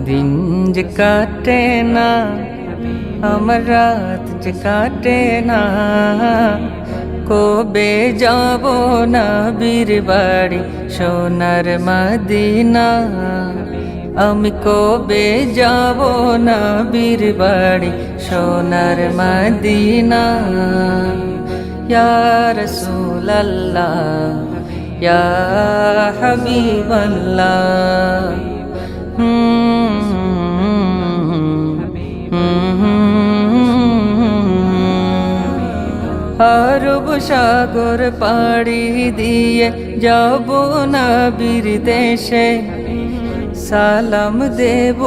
দিন যে কাটে না, আমার রাত যে কাটে না, কবে যাব নবীর বাড়ি সোনার মদিনা। আমি কবে যাব নবীর বাড়ি সোনার মদিনা। ইয়া রাসূলাল্লাহ, ইয়া হাবিবাল্লাহ। আরব সাগর পাড়ি দিয়ে যাব নবীর দেশে, সালাম দেব